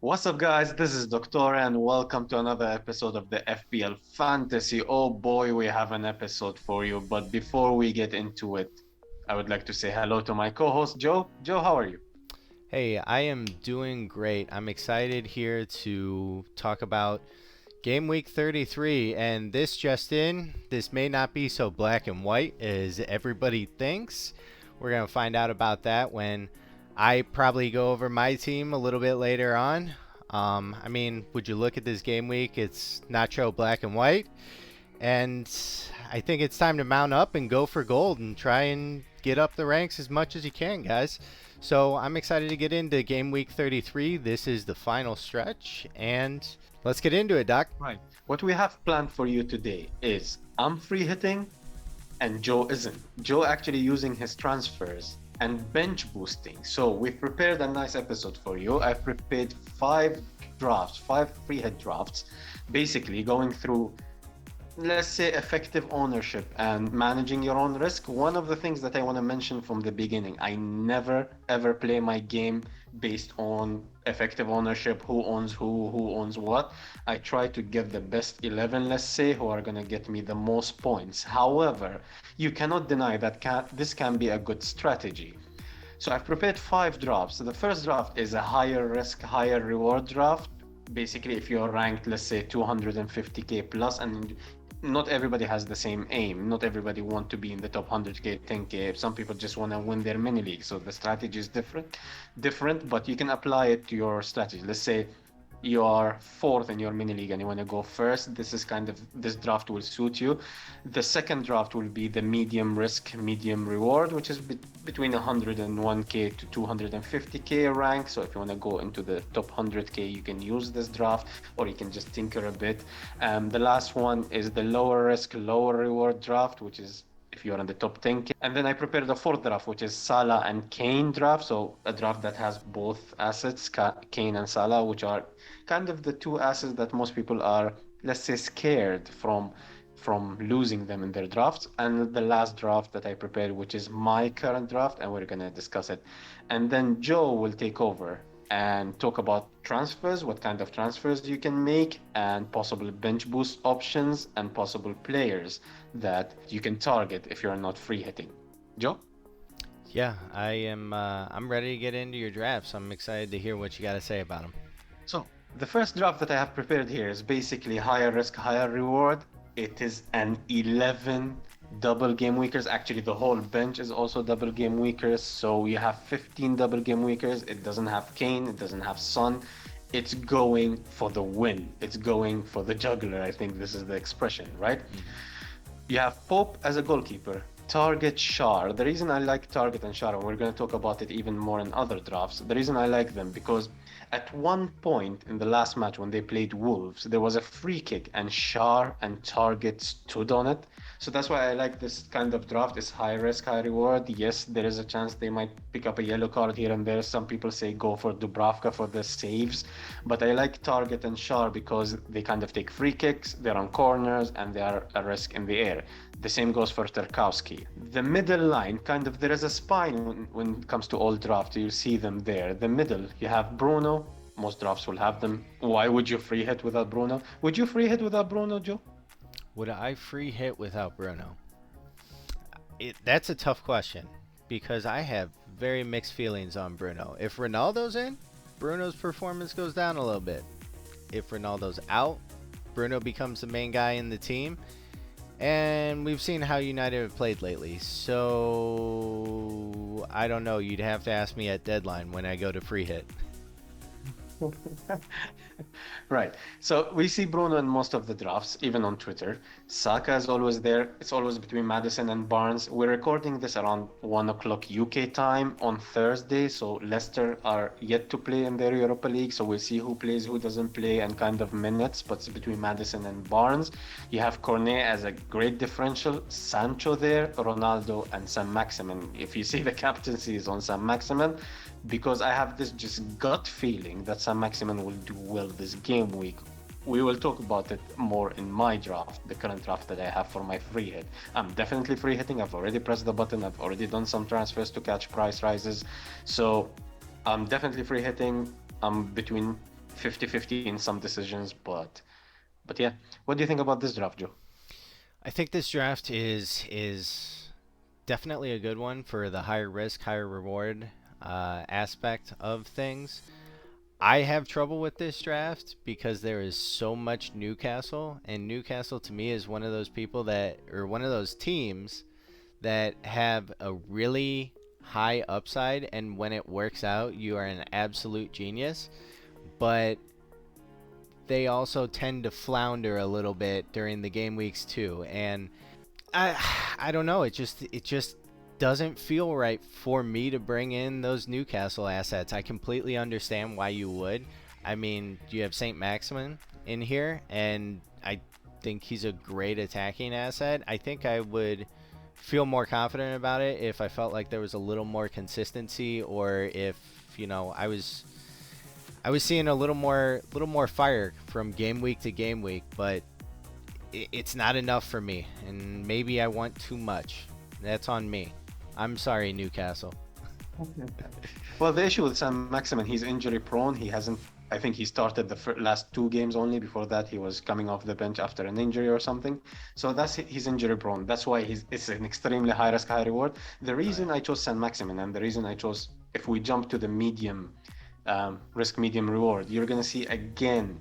What's up, guys? This is Doctor, and welcome to another episode of the FPL Fantasy. Oh boy, we have an episode for you. But before we get into it, I would like to say hello to my co host, Joe. Joe, how are you? Hey, I am doing great. I'm excited here to talk about Game Week 33. And this just in, this may not be so black and white as everybody thinks. We're going to find out about that when I probably go over my team a little bit later on. Would you look at this game week? It's not so black and white. And I think it's time to mount up and go for gold and try and get up the ranks as much as you can, guys. So I'm excited to get into game week 33. This is the final stretch, and let's get into it, Doc. Right. What we have planned for you today is I'm free hitting and Joe isn't. Joe actually using his transfers and bench boosting. So we've prepared a nice episode for you. I've prepared five free hit drafts, basically going through, let's say, effective ownership and managing your own risk. One of the things that I want to mention from the beginning, I never ever play my game based on effective ownership, who owns what. I try to get the best 11, let's say, who are going to get me the most points. However, you cannot deny that this can be a good strategy. So I've prepared five drafts. So the first draft is a higher risk, higher reward draft. Basically, if you're ranked, let's say 250k plus, and not everybody has the same aim. Not everybody want to be in the top 100k, 10k. Some people just want to win their mini league. So the strategy is different, but you can apply it to your strategy. Let's say you are fourth in your mini league and you want to go first. This draft will suit you. The second draft will be the medium risk, medium reward, which is between 101k to 250k rank. So if you want to go into the top 100k, you can use this draft, or you can just tinker a bit. The last one is the lower risk, lower reward draft, which is if you're in the top 10k. And then I prepared the fourth draft, which is Salah and Kane draft. So a draft that has both assets, Kane and Salah, which are kind of the two assets that most people are, let's say, scared from losing them in their drafts. And the last draft that I prepared, which is my current draft, and we're gonna discuss it. And then Joe will take over and talk about transfers, what kind of transfers you can make, and possible bench boost options, and possible players that you can target if you're not free hitting. Joe? Yeah, I am. I'm ready to get into your drafts. I'm excited to hear what you got to say about them. So, the first draft that I have prepared here is basically higher risk, higher reward. It is an 11 double game weekers. Actually, the whole bench is also double game weekers. So you have 15 double game weekers. It doesn't have Kane, it doesn't have Son. It's going for the win. It's going for the juggler. I think this is the expression, right? You have Pope as a goalkeeper. Target Shar. The reason I like Target and Shar, and we're going to talk about it even more in other drafts, the reason I like them because at one point in the last match when they played Wolves, there was a free kick and Shar and Target stood on it. So that's why I like this kind of draft. It's high risk, high reward. Yes, there is a chance they might pick up a yellow card here and there. Some people say go for Dubravka for the saves, but I like Target and Shar because they kind of take free kicks, they're on corners, and they are a risk in the air. The same goes for Tarkowski. The middle line, kind of, there is a spine when it comes to all drafts. You see them there. The middle, you have Bruno. Most drafts will have them. Why would you free hit without Bruno? Would you free hit without Bruno, Joe? Would I free hit without Bruno? That's a tough question because I have very mixed feelings on Bruno. If Ronaldo's in, Bruno's performance goes down a little bit. If Ronaldo's out, Bruno becomes the main guy in the team. And we've seen how United have played lately. So I don't know. You'd have to ask me at deadline when I go to free hit. Right. So we see Bruno in most of the drafts, even on Twitter. Saka is always there. It's always between Madison and Barnes. We're recording this around 1 o'clock UK time on Thursday. So Leicester are yet to play in their Europa League. So we'll see who plays, who doesn't play, and kind of minutes. But it's between Madison and Barnes. You have Cornet as a great differential. Sancho there, Ronaldo, and Sam Maximin. If you see the captaincy is on Sam Maximin, because I have this just gut feeling that Sam Maximin will do well this game week. We will talk about it more in my draft, the current draft that I have for my free hit. I'm definitely free hitting. I've already pressed the button. I've already done some transfers to catch price rises. So I'm definitely free hitting. I'm between 50-50 in some decisions, but yeah. What do you think about this draft, Joe? I think this draft is definitely a good one for the higher risk, higher reward aspect of things. I have trouble with this draft because there is so much Newcastle, and Newcastle to me is one of those people that, or one of those teams that have a really high upside, and when it works out, you are an absolute genius. But they also tend to flounder a little bit during the game weeks too, and I I don't know. It just doesn't feel right for me to bring in those Newcastle assets. I completely understand why you would. I mean, you have Saint Maximin in here, and I think he's a great attacking asset. I think I would feel more confident about it if I felt like there was a little more consistency, or if I was seeing a little more fire from game week to game week, but it's not enough for me, and maybe I want too much. That's on me. I'm sorry, Newcastle. Well, the issue with Sam Maximin, he's injury prone. He hasn't. I think he started the last two games only. Before that, he was coming off the bench after an injury or something. So he's injury prone. That's why it's an extremely high risk, high reward. The Oh yeah. reason I chose Sam Maximin, and the reason I chose, if we jump to the medium risk, medium reward, you're gonna see again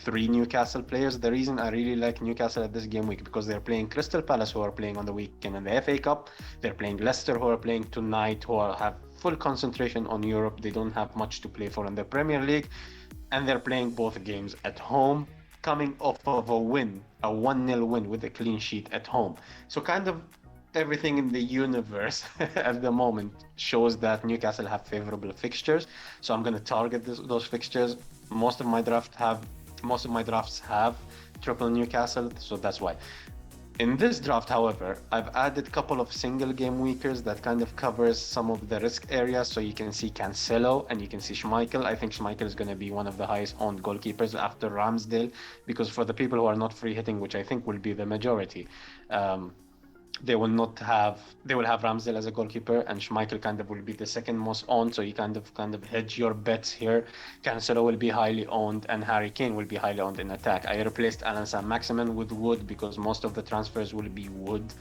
three Newcastle players. The reason I really like Newcastle at this game week, because they're playing Crystal Palace, who are playing on the weekend in the FA Cup. They're playing Leicester, who are playing tonight, have full concentration on Europe. They don't have much to play for in the Premier League, and they're playing both games at home, coming off of a win, a 1-0 win with a clean sheet at home. So kind of everything in the universe at the moment shows that Newcastle have favorable fixtures. So I'm going to target those fixtures. Most of my drafts have triple Newcastle, so that's why. In this draft, however, I've added a couple of single game weekers that kind of covers some of the risk areas. So you can see Cancelo and you can see Schmeichel. I think Schmeichel is going to be one of the highest owned goalkeepers after Ramsdale, because for the people who are not free hitting, which I think will be the majority, um, they will have Ramsdale as a goalkeeper, and Schmeichel kind of will be the second most owned. So you kind of hedge your bets here. Cancelo will be highly owned, and Harry Kane will be highly owned in attack. I replaced Alan Sam Maximin with Wood because most of the transfers will be Wood,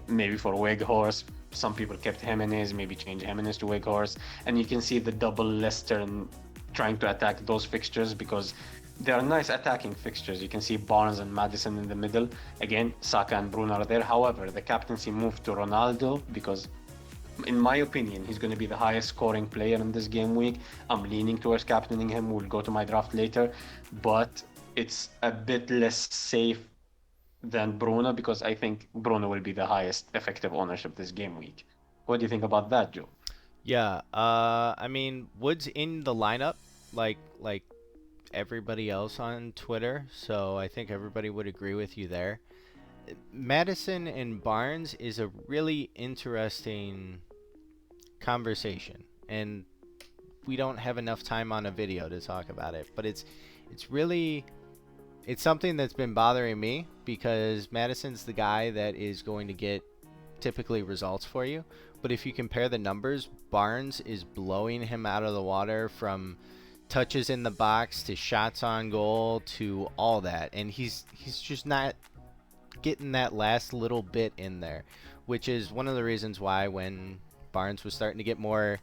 maybe for Weghorst. Some people kept Jimenez, maybe change Jimenez to Weghorst. And you can see the double Leicester trying to attack those fixtures, because they are nice attacking fixtures. You can see Barnes and Madison in the middle. Again, Saka and Bruno are there. However, the captaincy moved to Ronaldo because, in my opinion, he's going to be the highest scoring player in this game week. I'm leaning towards captaining him. We'll go to my draft later, but it's a bit less safe than Bruno, because I think Bruno will be the highest effective ownership this game week. What do you think about that, Joe? Yeah. I mean, Wood's in the lineup, like everybody else on Twitter, so I think everybody would agree with you there. Madison and Barnes is a really interesting conversation, and we don't have enough time on a video to talk about it, but it's something that's been bothering me, because Madison's the guy that is going to get typically results for you, but if you compare the numbers, Barnes is blowing him out of the water, from touches in the box to shots on goal to all that, and he's just not getting that last little bit in there, which is one of the reasons why, when Barnes was starting to get more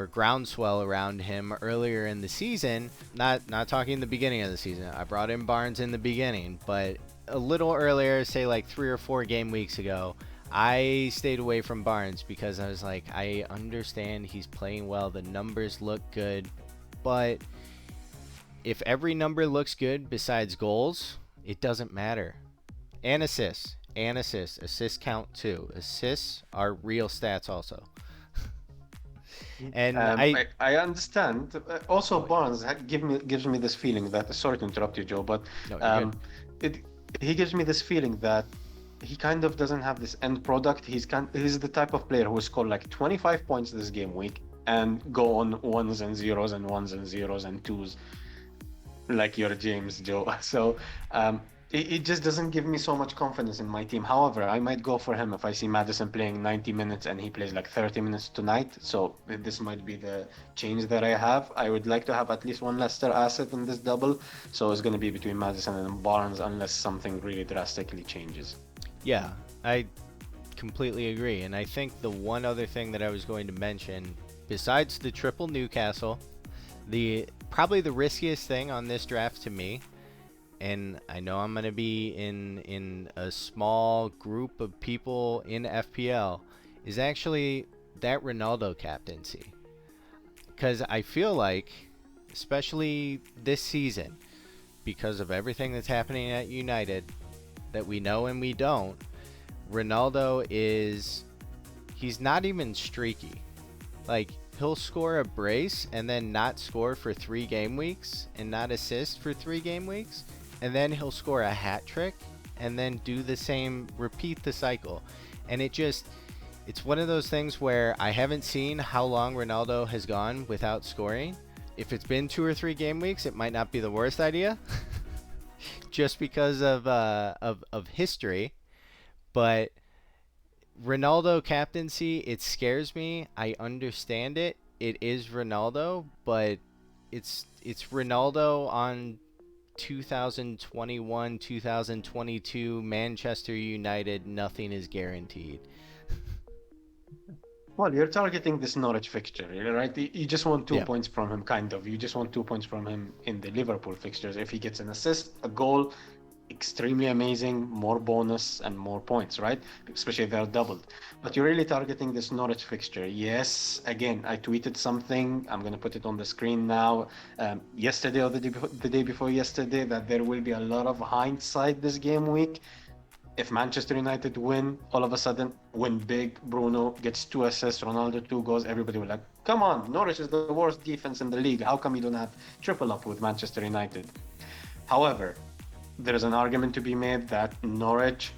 groundswell around him earlier in the season, not talking the beginning of the season, I brought in Barnes in the beginning, but a little earlier, say like 3 or 4 game weeks ago, I stayed away from Barnes because I was like, I understand he's playing well, the numbers look good, but if every number looks good besides goals, it doesn't matter. And assists. Assists count too. Assists are real stats also. And I understand. Also, oh, Barnes gives me this feeling that. Sorry to interrupt you, Joe, but no, you're good. um, it he gives me this feeling that he kind of doesn't have this end product. He's the type of player who will score like 25 points this game week and go on ones and zeros and twos, like your James, Joe. So It just doesn't give me so much confidence in my team. However, I might go for him if I see Madison playing 90 minutes and he plays like 30 minutes tonight. So this might be the change that I have. I would like to have at least one Leicester asset in this double. So it's going to be between Madison and Barnes unless something really drastically changes. Yeah, I completely agree. And I think the one other thing that I was going to mention, besides the triple Newcastle, the probably the riskiest thing on this draft to me, and I know I'm gonna be in a small group of people in FPL, is actually that Ronaldo captaincy. Because I feel like, especially this season, because of everything that's happening at United, that we know and we don't, Ronaldo is, he's not even streaky. Like, he'll score a brace and then not score for 3 game weeks and not assist for 3 game weeks. And then he'll score a hat trick and then do the same, repeat the cycle. And it's one of those things where I haven't seen how long Ronaldo has gone without scoring. If it's been 2 or 3 game weeks, it might not be the worst idea, just because of history. But Ronaldo captaincy, it scares me. I understand it. It is Ronaldo, but it's Ronaldo on 2021, 2022 Manchester United. Nothing is guaranteed. Well, you're targeting this Norwich fixture, right? You just want two Yeah. points from him, kind of. You just want 2 points from him in the Liverpool fixtures. If he gets an assist, a goal, extremely amazing, more bonus and more points, right? Especially if they're doubled. But you're really targeting this Norwich fixture. Yes, again, I tweeted something. I'm going to put it on the screen now. Yesterday or the day before yesterday, that there will be a lot of hindsight this game week. If Manchester United win, all of a sudden win big, Bruno gets 2 assists, Ronaldo 2 goals, everybody will like, come on, Norwich is the worst defense in the league. How come you don't have triple up with Manchester United? However, there is an argument to be made that Norwich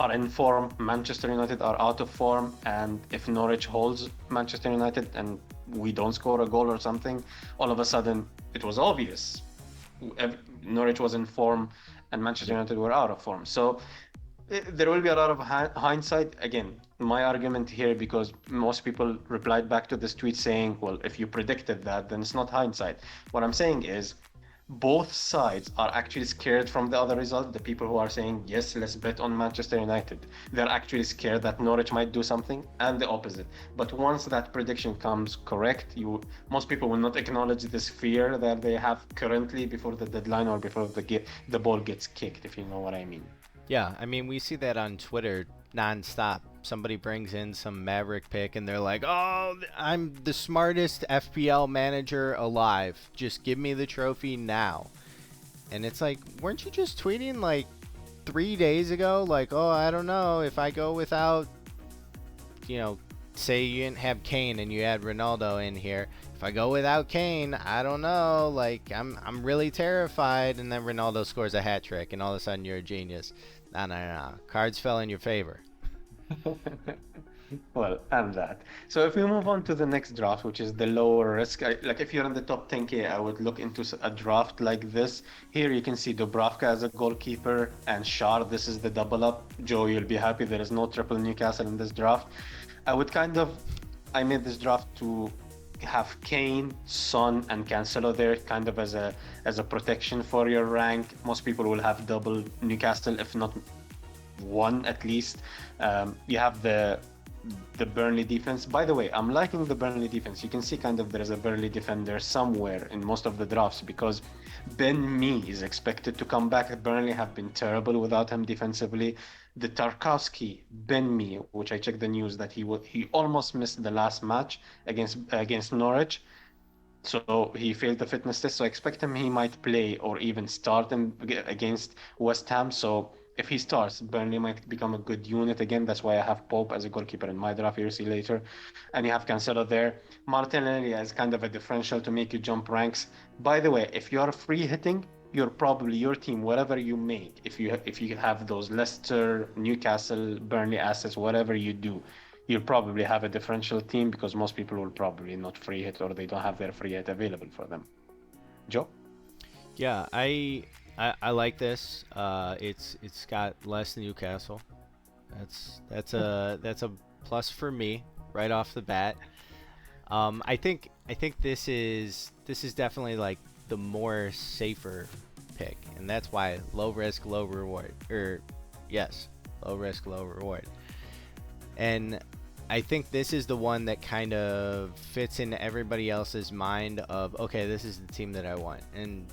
are in form, Manchester United are out of form, and if Norwich holds Manchester United and we don't score a goal or something, all of a sudden it was obvious Norwich was in form and Manchester United were out of form. So there will be a lot of hindsight. Again, my argument here, because most people replied back to this tweet saying, well, if you predicted that, then it's not hindsight. What I'm saying is, both sides are actually scared from the other result. The people who are saying, yes, let's bet on Manchester United, they're actually scared that Norwich might do something, and the opposite. But once that prediction comes correct, most people will not acknowledge this fear that they have currently before the deadline or before the ball gets kicked, if you know what I mean. Yeah, I mean, we see that on Twitter nonstop. Somebody brings in some Maverick pick and they're like, oh, I'm the smartest FPL manager alive. Just give me the trophy now. And it's like, weren't you just tweeting like 3 days ago? Like, oh, I don't know if I go without, say you didn't have Kane and you had Ronaldo in here. If I go without Kane, I don't know. Like, I'm really terrified. And then Ronaldo scores a hat trick and all of a sudden you're a genius. No. Cards fell in your favor. Well, and that. So if we move on to the next draft, which is the lower risk, like if you're in the top 10K, I would look into a draft like this. Here you can see Dubravka as a goalkeeper and Shar. This is the double up. Joe, you'll be happy there is no triple Newcastle in this draft. I made this draft to have Kane, Son, and Cancelo there, kind of as a protection for your rank. Most people will have double Newcastle, if not one at least. You have the Burnley defense. By the way, I'm liking the Burnley defense. You can see kind of there is a Burnley defender somewhere in most of the drafts because Ben Mee is expected to come back. Burnley have been terrible without him defensively. The Tarkowski Ben Mee, which I checked the news that he almost missed the last match against Norwich. So he failed the fitness test. So I expect he might play or even start against West Ham. So if he starts, Burnley might become a good unit again. That's why I have Pope as a goalkeeper in my draft. You'll see later. And you have Cancelo there. Martinelli as kind of a differential to make you jump ranks. By the way, if you are free hitting, you're probably your team, whatever you make, if you have those Leicester, Newcastle, Burnley assets, whatever you do, you'll probably have a differential team because most people will probably not free hit or they don't have their free hit available for them. Joe? Yeah, I like this. It's got less Newcastle. That's a plus for me right off the bat. I think this is definitely like the more safer pick, and that's why low risk, low reward. Or yes, low risk, low reward. And I think this is the one that kind of fits into everybody else's mind of, okay, this is the team that I want. And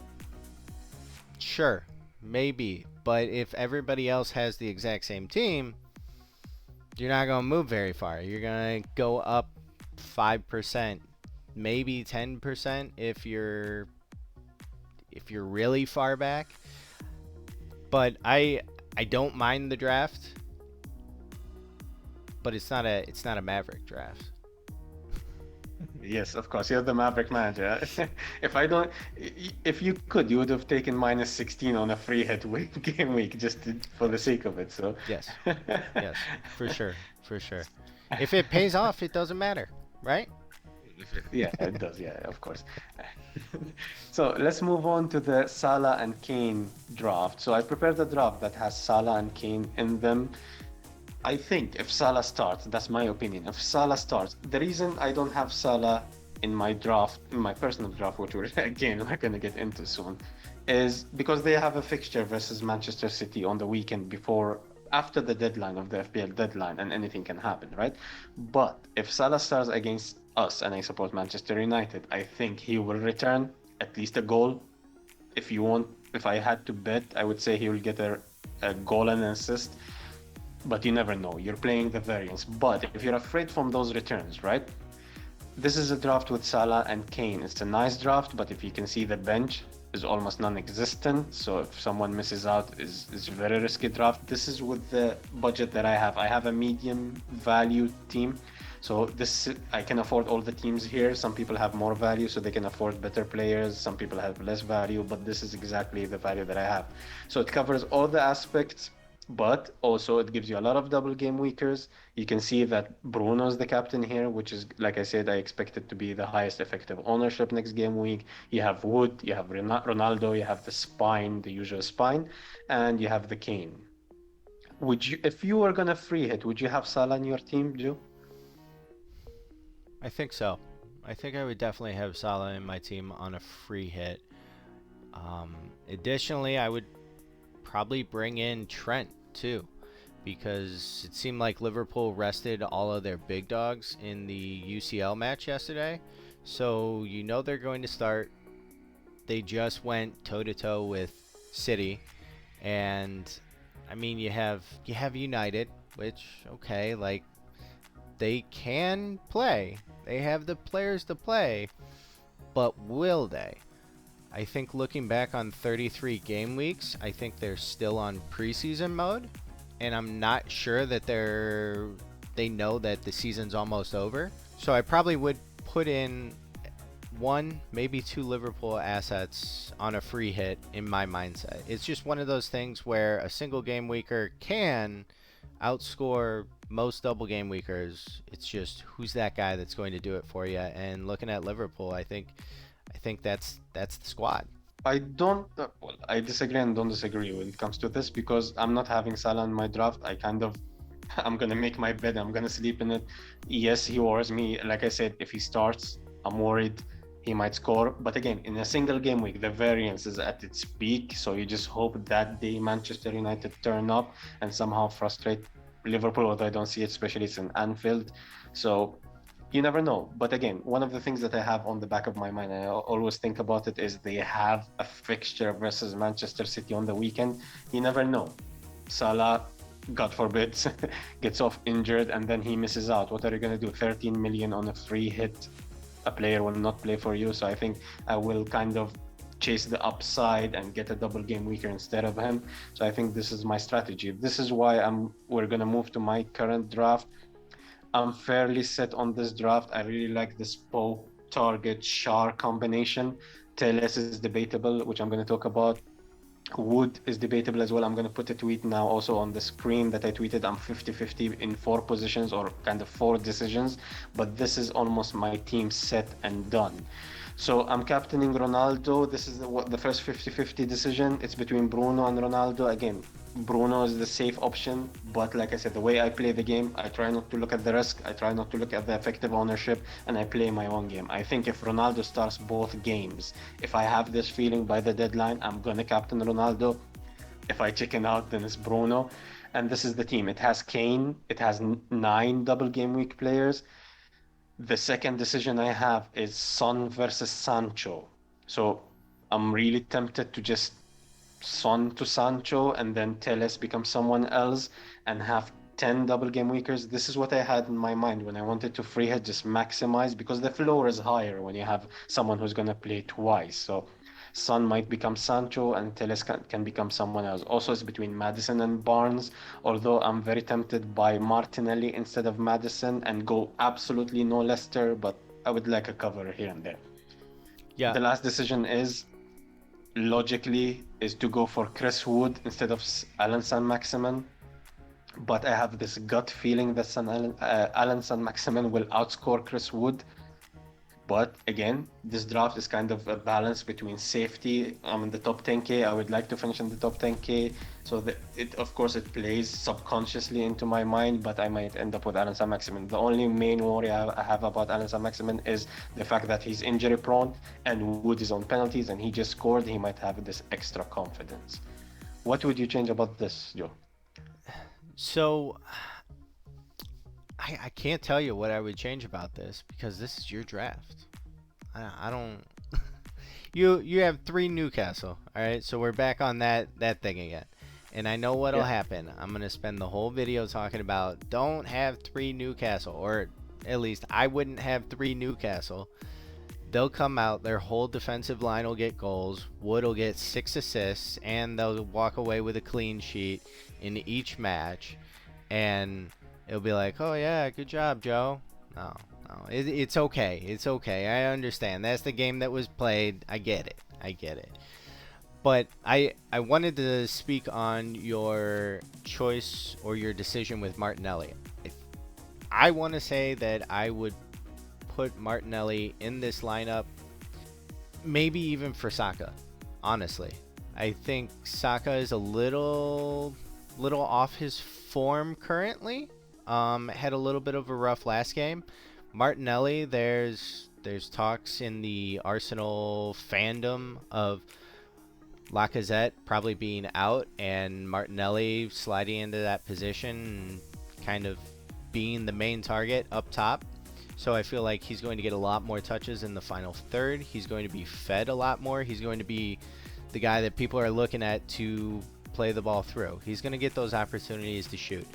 sure, maybe, but if everybody else has the exact same team, you're not going to move very far. You're going to go up 5%, maybe 10% if you're really far back. But I don't mind the draft, but it's not a Maverick draft. Yes, of course. You're the Maverick manager. If I don't, if you could, you would have taken minus 16 on a free hit week, game week for the sake of it. So, Yes. Yes, for sure. For sure. If it pays off, it doesn't matter, right? yeah, it does. Yeah, of course. So let's move on to the Salah and Kane draft. So I prepared a draft that has Salah and Kane in them. I think if Salah starts, that's my opinion. If Salah starts, the reason I don't have Salah in my draft, in my personal draft, which we're again not gonna get into soon, is because they have a fixture versus Manchester City on the weekend after the deadline of the FPL deadline, and anything can happen, right? But if Salah starts against us, and I suppose Manchester United, I think he will return at least a goal. If I had to bet, I would say he will get a goal and an assist, but you never know. You're playing the variance. But if you're afraid from those returns, right? This is a draft with Salah and Kane. It's a nice draft, but if you can see the bench is almost non-existent. So if someone misses out, is a very risky draft. This is with the budget that I have. I have a medium value team. So I can afford all the teams here. Some people have more value, so they can afford better players. Some people have less value, but this is exactly the value that I have. So it covers all the aspects, but also it gives you a lot of double game weekers. You can see that Bruno's the captain here, which is, like I said, I expect it to be the highest effective ownership next game week. You have Wood, you have Ronaldo, you have the spine, the usual spine, and you have the Kane. If you were gonna free hit, would you have Salah in your team, Joe? I think so. I think I would definitely have Salah in my team on a free hit. Additionally, I would probably bring in Trent too, because it seemed like Liverpool rested all of their big dogs in the UCL match yesterday. So they're going to start. They just went toe to toe with City, and I mean you have United, which okay, like they can play. They have the players to play, but will they? I think looking back on 33 game weeks, I think they're still on preseason mode, and I'm not sure that they know that the season's almost over. So I probably would put in one, maybe two Liverpool assets on a free hit in my mindset. It's just one of those things where a single game weeker can outscore most double game weekers. It's just who's that guy that's going to do it for you. And looking at Liverpool, I think that's the squad. I disagree and don't disagree when it comes to this, because I'm not having Salah in my draft. I'm gonna make my bed, I'm gonna sleep in it. Yes, he worries me. Like I said, if he starts, I'm worried he might score. But again, in a single game week, the variance is at its peak. So you just hope that day Manchester United turn up and somehow frustrate Liverpool, although I don't see it, especially it's in Anfield. So you never know. But again, one of the things that I have on the back of my mind, and I always think about it, is they have a fixture versus Manchester City on the weekend. You never know. Salah, God forbid, gets off injured and then he misses out. What are you going to do? 13 million on a free hit. A player will not play for you. So I think I will kind of chase the upside and get a double game weaker instead of him. So I think this is my strategy. This is why we're going to move to my current draft. I'm fairly set on this draft. I really like this Pope target Shar combination. Teles is debatable, which I'm going to talk about. Wood is debatable as well. I'm going to put a tweet now also on the screen that I tweeted. I'm 50-50 in 4 positions, or kind of 4 decisions, but this is almost my team set and done. So I'm captaining Ronaldo. This is the first 50-50 decision. It's between Bruno and Ronaldo. Again, Bruno is the safe option, but like I said, the way I play the game, I try not to look at the risk. I try not to look at the effective ownership, and I play my own game. I think if Ronaldo starts both games, if I have this feeling by the deadline, I'm gonna captain Ronaldo. If I chicken out, then it's Bruno. And this is the team. It has Kane. It has nine double game week players. The second decision I have is Son versus Sancho. So I'm really tempted to just Son to Sancho and then Teles become someone else and have 10 double game weekers. This is what I had in my mind when I wanted to free hit, just maximize because the floor is higher when you have someone who's going to play twice. So Son might become Sancho and Teles can become someone else. Also, it's between Madison and Barnes, although I'm very tempted by Martinelli instead of Madison and go absolutely no Leicester, but I would like a cover here and there. Yeah. The last decision is logically is to go for Chris Wood instead of Alan San Maximin. But I have this gut feeling that Alan San Maximin will outscore Chris Wood. But again, this draft is kind of a balance between safety. I'm in the top 10K. I would like to finish in the top 10K. So of course, it plays subconsciously into my mind, but I might end up with Alan San Maximin. The only main worry I have about Alan San Maximin is the fact that he's injury prone and Wood is on penalties and he just scored. He might have this extra confidence. What would you change about this, Joe? So I can't tell you what I would change about this because this is your draft. I don't. You have 3 Newcastle. All right, so we're back on that thing again. And I know what'll happen. I'm gonna spend the whole video talking about don't have 3 Newcastle, or at least I wouldn't have 3 Newcastle. They'll come out, their whole defensive line will get goals, Wood will get 6 assists, and they'll walk away with a clean sheet in each match. And it'll be like, oh yeah, good job, Joe. No, it's okay. It's okay. I understand. That's the game that was played. I get it. But I wanted to speak on your choice or your decision with Martinelli. I want to say that I would put Martinelli in this lineup, maybe even for Saka, honestly. I think Saka is a little off his form currently. Had a little bit of a rough last game. Martinelli, there's talks in the Arsenal fandom of Lacazette probably being out and Martinelli sliding into that position and kind of being the main target up top. So I feel like he's going to get a lot more touches in the final third. He's going to be fed a lot more. He's going to be the guy that people are looking at to play the ball through. He's going to get those opportunities to shoot.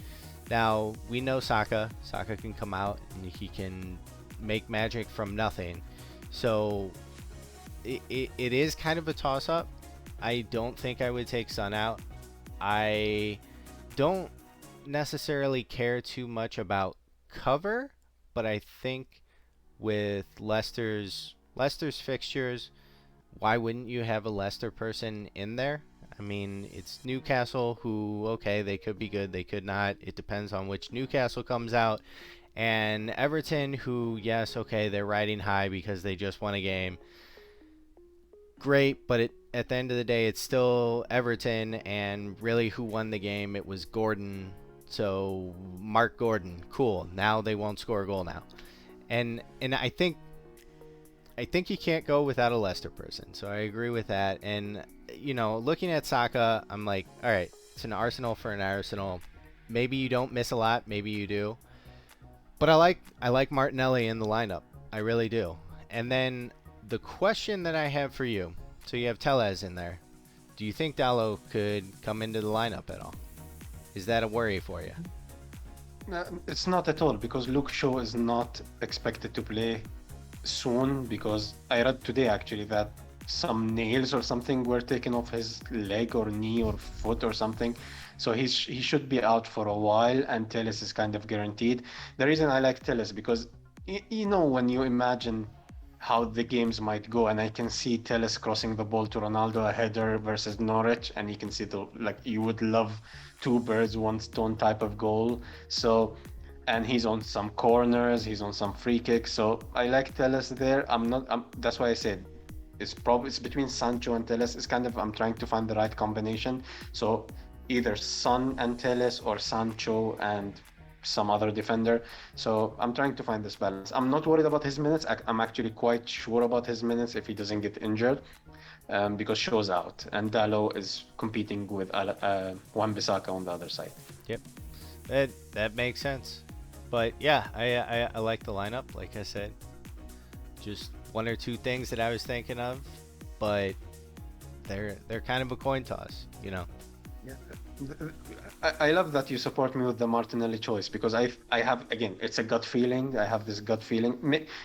Now, we know Saka. Saka can come out and he can make magic from nothing. So it is kind of a toss-up. I don't think I would take Son out. I don't necessarily care too much about cover, but I think with Leicester's fixtures, why wouldn't you have a Leicester person in there? I mean, it's Newcastle who, okay, they could be good, they could not. It depends on which Newcastle comes out. And Everton who, yes, okay, they're riding high because they just won a game. Great, but at the end of the day, it's still Everton, and really who won the game? It was Gordon. So, Mark Gordon, cool. Now they won't score a goal now. And I think you can't go without a Leicester person. So I agree with that. And you know, looking at Saka, I'm like, all right, it's an Arsenal for an Arsenal. Maybe you don't miss a lot, maybe you do. But I like Martinelli in the lineup. I really do. And then the question that I have for you, so you have Tellez in there. Do you think Dallo could come into the lineup at all? Is that a worry for you? It's not at all because Luke Shaw is not expected to play soon because I read today actually that some nails or something were taken off his leg or knee or foot or something. So he should be out for a while and Telles is kind of guaranteed. The reason I like Telles because you know when you imagine how the games might go and I can see Telles crossing the ball to Ronaldo, a header versus Norwich, and you can see you would love two birds one stone type of goal. So and he's on some corners, he's on some free kicks. So I like Telles there. That's why I said it's between Sancho and Telles. It's kind of I'm trying to find the right combination. So either Son and Telles or Sancho and some other defender. So I'm trying to find this balance. I'm not worried about his minutes. I'm actually quite sure about his minutes if he doesn't get injured, because Shaw's out and Dalot is competing with Wan-Bissaka on the other side. Yep, that makes sense. But yeah, I like the lineup. Like I said, just one or two things that I was thinking of, but they're kind of a coin toss, you know. Yeah. I love that you support me with the Martinelli choice, because I have, again, it's a gut feeling. I have this gut feeling.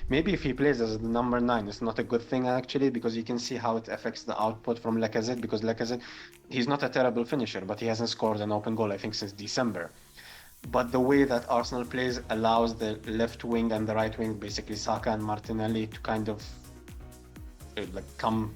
Maybe if he plays as the number 9, it's not a good thing actually, because you can see how it affects the output from Lacazette, because Lacazette, he's not a terrible finisher, but he hasn't scored an open goal I think since December. But the way that Arsenal plays allows the left wing and the right wing, basically Saka and Martinelli, to kind of like come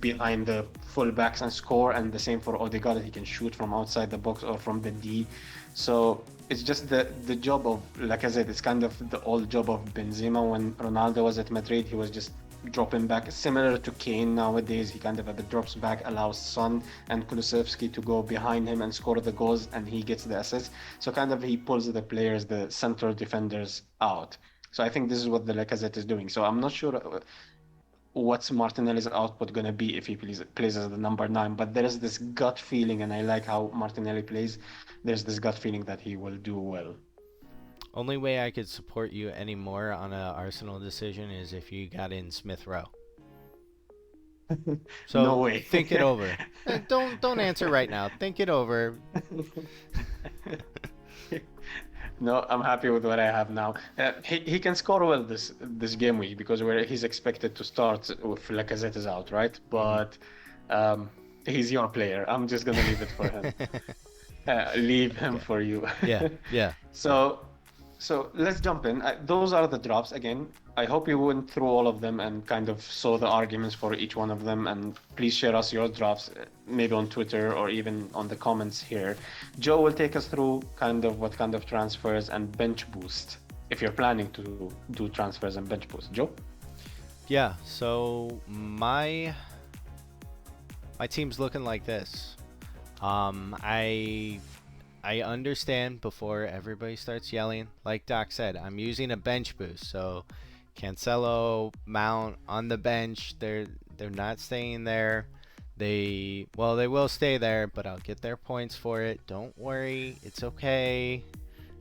behind the fullbacks and score, and the same for Odegaard. He can shoot from outside the box or from the D. So it's just the job of Lacazette. It's kind of the old job of Benzema when Ronaldo was at Madrid. He was just dropping back, similar to Kane nowadays. He kind of a bit drops back, allows Son and Kulusevski to go behind him and score the goals, and he gets the assists. So kind of he pulls the players, the central defenders out. So I think this is what the Lacazette is doing. So I'm not sure what's Martinelli's output going to be if he plays as the number 9, but there is this gut feeling, and I like how Martinelli plays. There's this gut feeling that he will do well. Only way I could support you anymore on a Arsenal decision is if you got in Smith Rowe. So No way. Think it over. Don't answer right now. Think it over. No, I'm happy with what I have now. He can score well this game week, because he's expected to start if Lacazette is out, right? But he's your player. I'm just gonna leave it for him. Leave him for you. Yeah. So let's jump in. Those are the drops. Again, I hope you went through all of them and kind of saw the arguments for each one of them. And please share us your drops, maybe on Twitter or even on the comments here. Joe will take us through kind of what kind of transfers and bench boost, if you're planning to do transfers and bench boost. Joe? Yeah, so my team's looking like this. I understand, before everybody starts yelling, like Doc said, I'm using a bench boost. So Cancelo, Mount on the bench, they're not staying there. They will stay there, but I'll get their points for it. Don't worry, it's okay.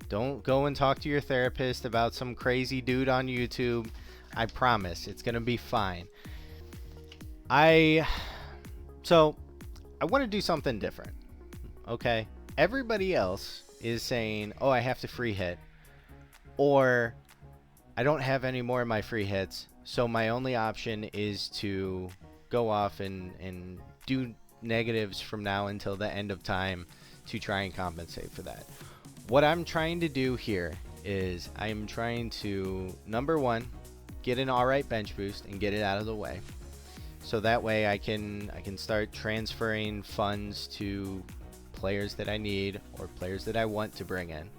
Don't go and talk to your therapist about some crazy dude on YouTube. I promise it's gonna be fine. So I want to do something different. Okay, everybody else is saying, oh, I have to free hit, or I don't have any more of my free hits, so my only option is to go off and do negatives from now until the end of time to try and compensate for that. What I'm trying to do here is I'm trying to, number one, get an alright bench boost and get it out of the way, so that way I can start transferring funds to players that I need or players that I want to bring in.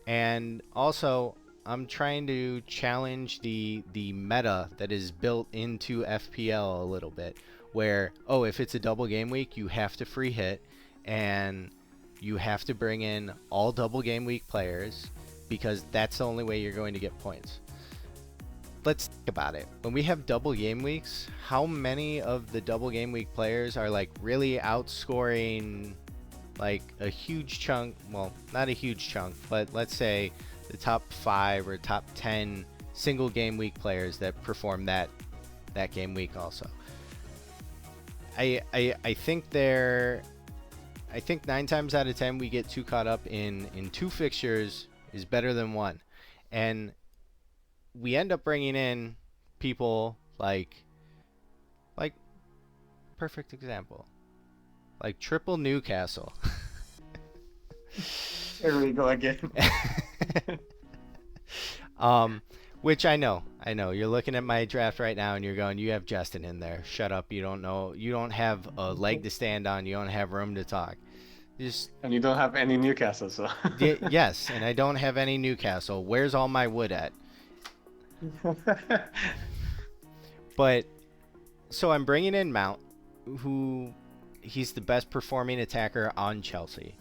And also, I'm trying to challenge the meta that is built into FPL a little bit, where, oh, if it's a double game week, you have to free hit and you have to bring in all double game week players, because that's the only way you're going to get points. Let's think about it. When we have double game weeks, how many of the double game week players are like really outscoring like a huge chunk? Well, not a huge chunk, but let's say the top 5 or top 10 single game week players that perform that game week also. I think 9 times out of 10 we get too caught up in 2 fixtures is better than 1. And we end up bringing in people like perfect example, like triple Newcastle. Here we go again. Which I know you're looking at my draft right now and you're going, you have Justin in there, shut up, you don't know, you don't have a leg to stand on, you don't have room to talk. Just And you don't have any Newcastle, so. yes, and I don't have any Newcastle. Where's all my wood at? But so I'm bringing in Mount, who he's the best performing attacker on Chelsea.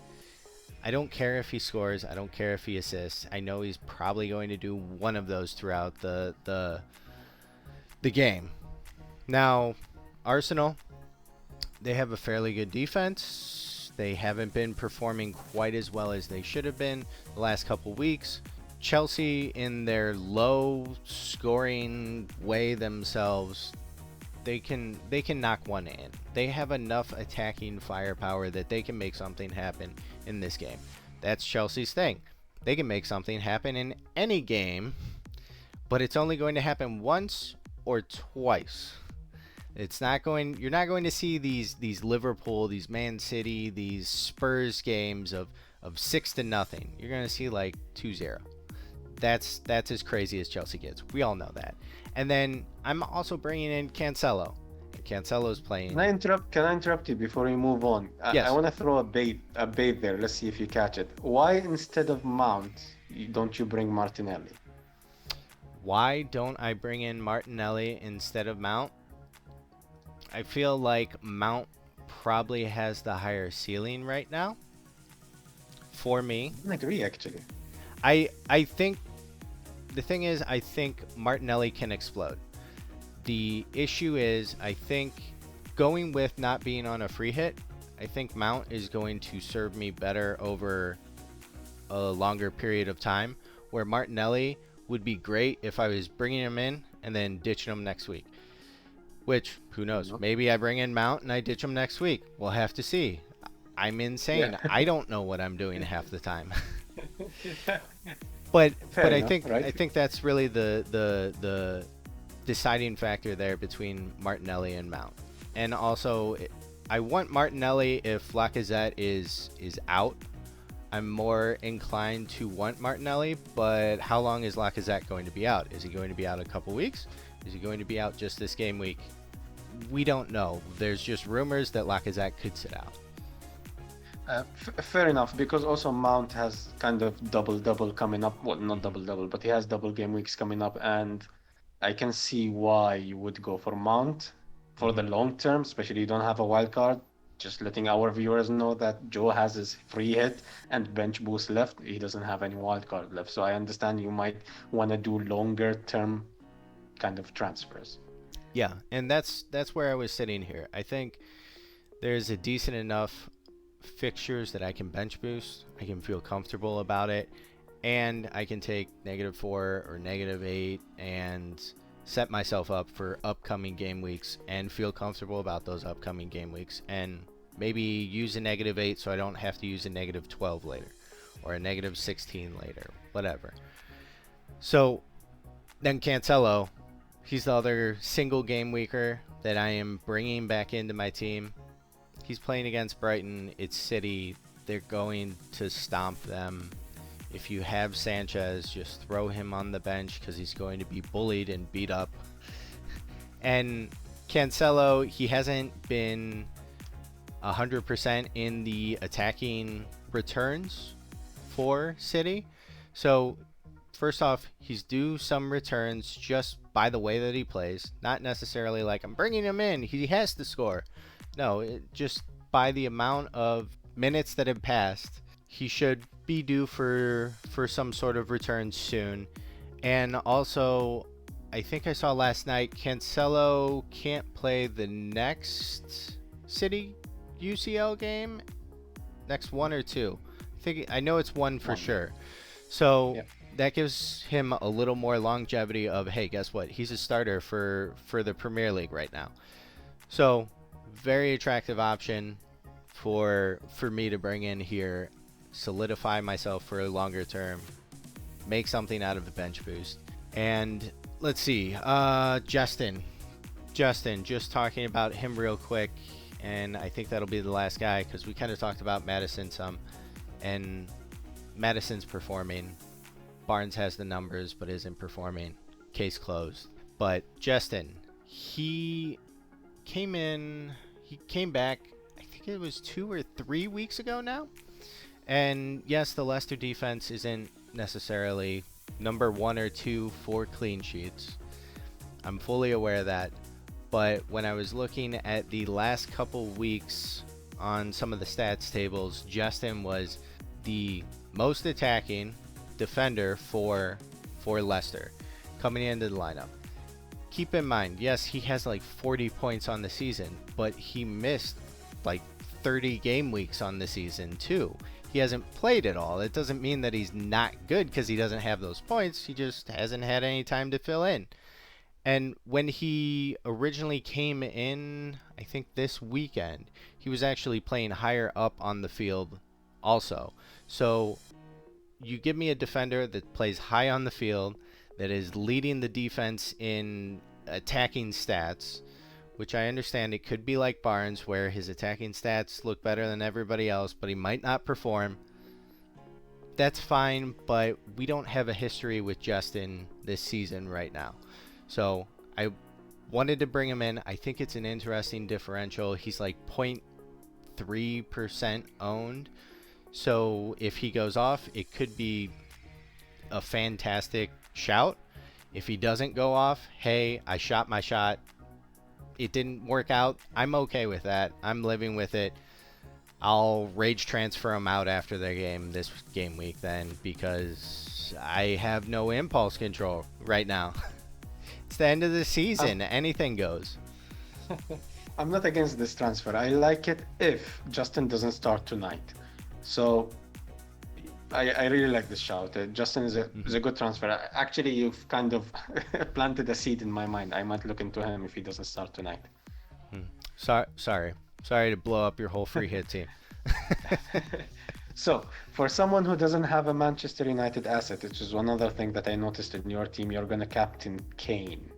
I don't care if he scores. I don't care if he assists. I know he's probably going to do one of those throughout the game. Now, Arsenal, they have a fairly good defense. They haven't been performing quite as well as they should have been the last couple weeks. Chelsea, in their low scoring way themselves, they can knock one in. They have enough attacking firepower that they can make something happen in this game. That's Chelsea's thing. They can make something happen in any game, but it's only going to happen once or twice. It's not going. You're not going to see these Liverpool, these Man City, these Spurs games of 6-0. You're going to see like 2-0. That's as crazy as Chelsea gets. We all know that. And then I'm also bringing in Cancelo. Cancelo's playing. Can I interrupt you before we move on? Yes. I want to throw a bait there. Let's see if you catch it. Why instead of Mount, don't you bring Martinelli? Why don't I bring in Martinelli instead of Mount? I feel like Mount probably has the higher ceiling right now. For me, I agree, actually. I think the thing is, I think Martinelli can explode. The issue is, I think going with not being on a free hit, I think Mount is going to serve me better over a longer period of time, where Martinelli would be great if I was bringing him in and then ditching him next week. Which, who knows? Maybe I bring in Mount and I ditch him next week. We'll have to see. I'm insane. Yeah. I don't know what I'm doing half the time. But I think right? I think that's really the deciding factor there between Martinelli and Mount. And also, I want Martinelli if Lacazette is out. I'm more inclined to want Martinelli, but how long is Lacazette going to be out? Is he going to be out a couple weeks? Is he going to be out just this game week? We don't know. There's just rumors that Lacazette could sit out. Fair enough, because also Mount has kind of double coming up. Well, not double, but he has double game weeks coming up, and I can see why you would go for Mount for the long term, especially you don't have a wild card. Just letting our viewers know that Joe has his free hit and bench boost left. He doesn't have any wild card left. So I understand you might want to do longer term kind of transfers. Yeah, and that's where I was sitting here. I think there's a decent enough fixtures that I can bench boost. I can feel comfortable about it, and I can take -4 or -8 and set myself up for upcoming game weeks and feel comfortable about those upcoming game weeks, and maybe use a -8 so I don't have to use a -12 later or a -16 later, whatever. So then Cancelo, he's the other single game weeker that I am bringing back into my team. He's playing against Brighton. It's City. They're going to stomp them. If you have Sanchez, just throw him on the bench because he's going to be bullied and beat up. And Cancelo, he hasn't been 100% in the attacking returns for City. So first off, he's due some returns just by the way that he plays. Not necessarily like I'm bringing him in, he has to score. No, just by the amount of minutes that have passed, he should be due for some sort of return soon. And also, I think I saw last night, Cancelo can't play the next City UCL game. Next one or two. I know it's one for sure. So yeah, that gives him a little more longevity of, hey, guess what? He's a starter for the Premier League right now. So very attractive option for me to bring in here, solidify myself for a longer term, make something out of the bench boost. And let's see, Justin, just talking about him real quick, and I think that'll be the last guy because we kind of talked about Madison some, and Madison's performing. Barnes has the numbers but isn't performing. Case closed. But Justin, he came back, I think it was 2 or 3 weeks ago now. And yes, the Leicester defense isn't necessarily number 1 or 2 for clean sheets. I'm fully aware of that. But when I was looking at the last couple weeks on some of the stats tables, Justin was the most attacking defender for Leicester coming into the lineup. Keep in mind, yes, he has like 40 points on the season, but he missed like 30 game weeks on the season too. He hasn't played at all. It doesn't mean that he's not good because he doesn't have those points. He just hasn't had any time to fill in. And when he originally came in, I think this weekend, he was actually playing higher up on the field also. So you give me a defender that plays high on the field, that is leading the defense in attacking stats, which I understand it could be like Barnes, where his attacking stats look better than everybody else, but he might not perform. That's fine, but we don't have a history with Justin this season right now. So I wanted to bring him in. I think it's an interesting differential. He's like 0.3% owned. So if he goes off, it could be a fantastic shout. If he doesn't go off, hey, I shot my shot. It didn't work out. I'm okay with that. I'm living with it. I'll rage transfer him out after the game this game week then, because I have no impulse control right now. It's the end of the season. Anything goes. I'm not against this transfer. I like it if Justin doesn't start tonight. So I really like this shout. Justin is a good transfer. Actually, you've kind of planted a seed in my mind. I might look into him if he doesn't start tonight. Sorry to blow up your whole free hit team. So, for someone who doesn't have a Manchester United asset, which is one other thing that I noticed in your team, you're going to captain Kane.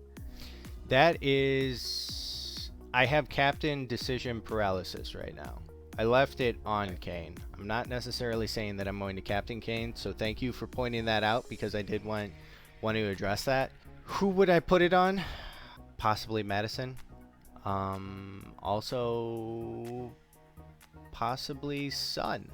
That is... I have captain decision paralysis right now. I left it on Kane. I'm not necessarily saying that I'm going to captain Kane, so thank you for pointing that out, because I did want to address that. Who would I put it on? Possibly Madison. Also, possibly Son.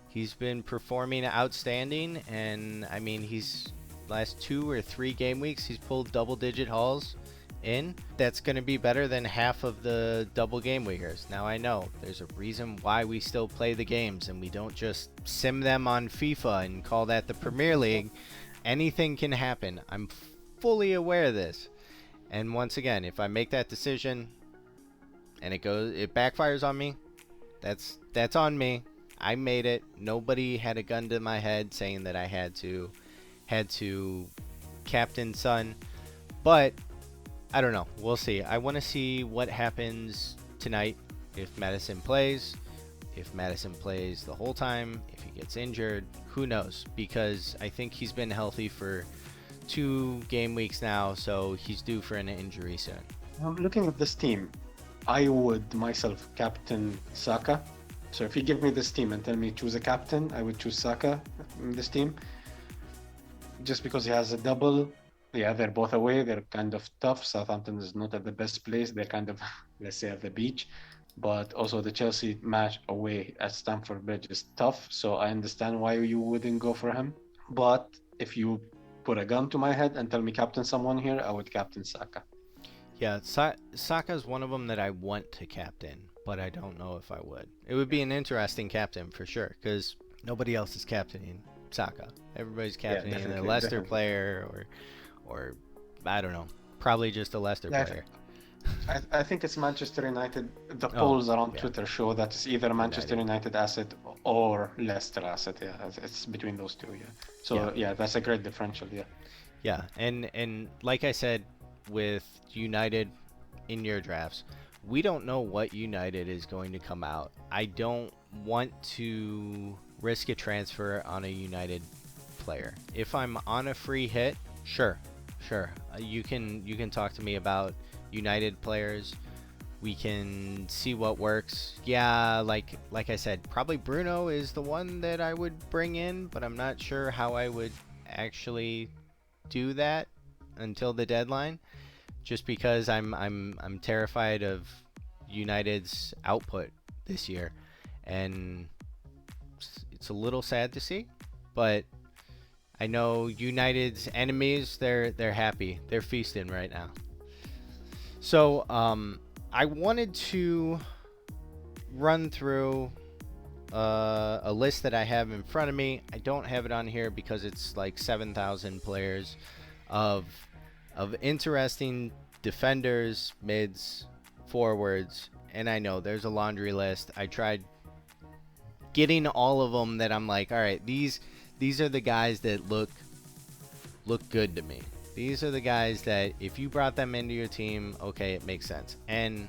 He's been performing outstanding, and I mean, he's last 2 or 3 game weeks, he's pulled double-digit hauls in. That's going to be better than half of the double game weekers. Now, I know there's a reason why we still play the games and we don't just sim them on FIFA and call that the Premier League. Anything can happen. I'm fully aware of this. And once again, if I make that decision and it backfires on me, that's on me. I made it. Nobody had a gun to my head saying that I had to captain Son. But I don't know. We'll see. I want to see what happens tonight if Madison plays. If Madison plays the whole time, if he gets injured, who knows? Because I think he's been healthy for 2 game weeks now, so he's due for an injury soon. Looking at this team, I would myself captain Saka. So if you give me this team and tell me choose a captain, I would choose Saka in this team. Just because he has a double. Yeah, they're both away. They're kind of tough. Southampton is not at the best place. They're kind of, let's say, at the beach. But also the Chelsea match away at Stamford Bridge is tough. So I understand why you wouldn't go for him. But if you put a gun to my head and tell me captain someone here, I would captain Saka. Yeah, Saka's one of them that I want to captain, but I don't know if I would. It would be an interesting captain for sure, because nobody else is captaining Saka. Everybody's captaining a Leicester player or I don't know, probably just a Leicester player. I think it's Manchester United. The polls around Twitter show that it's either Manchester United asset or Leicester asset. Yeah, it's between those two. Yeah. So yeah, that's a great differential. Yeah. Yeah, and like I said, with United in your drafts, we don't know what United is going to come out. I don't want to risk a transfer on a United player. If I'm on a free hit, sure. You can talk to me about United players. We can see what works. Yeah, like I said, probably Bruno is the one that I would bring in, but I'm not sure how I would actually do that until the deadline, just because I'm terrified of United's output this year, and it's a little sad to see, but I know United's enemies, they're happy. They're feasting right now. So, I wanted to run through a list that I have in front of me. I don't have it on here because it's like 7,000 players of interesting defenders, mids, forwards, and I know there's a laundry list. I tried getting all of them that I'm like, all right, these are the guys that look good to me. These are the guys that if you brought them into your team, okay, it makes sense. And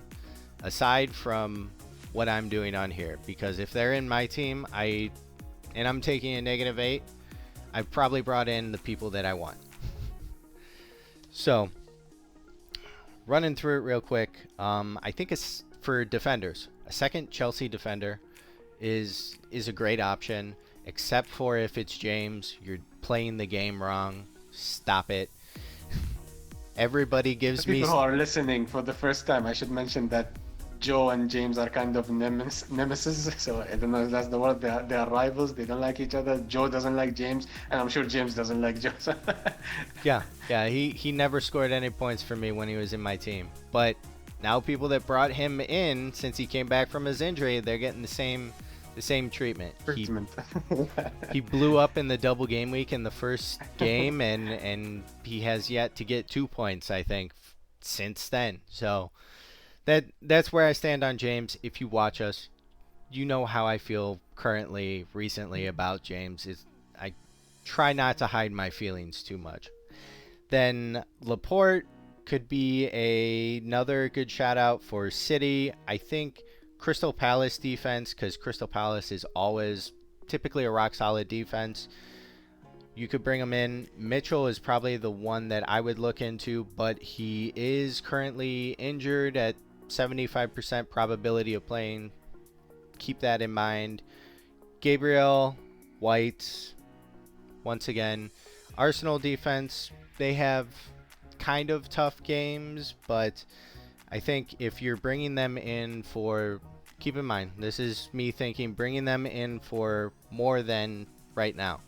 aside from what I'm doing on here, because if they're in my team, and I'm taking a -8, I've probably brought in the people that I want. So, running through it real quick, I think it's for defenders. A second Chelsea defender is a great option, except for if it's James. You're playing the game wrong. Stop it. Everybody gives me... People who are listening for the first time, I should mention that Joe and James are kind of nemesis. So I don't know if that's the word. They are rivals. They don't like each other. Joe doesn't like James, and I'm sure James doesn't like Joe. Yeah. He never scored any points for me when he was in my team. But now people that brought him in since he came back from his injury, they're getting the same treatment. He blew up in the double game week in the first game, and he has yet to get 2 points, I think, since then. So that's where I stand on James. If you watch us, you know how I feel recently about James. I try not to hide my feelings too much. Then Laporte could be another good shout out for City. I think Crystal Palace defense, because Crystal Palace is always typically a rock solid defense. You could bring him in. Mitchell is probably the one that I would look into, but he is currently injured at 75% probability of playing. Keep that in mind. Gabriel, White, once again. Arsenal defense, they have kind of tough games, but I think if you're bringing them in for... Keep in mind, this is me thinking bringing them in for more than right now.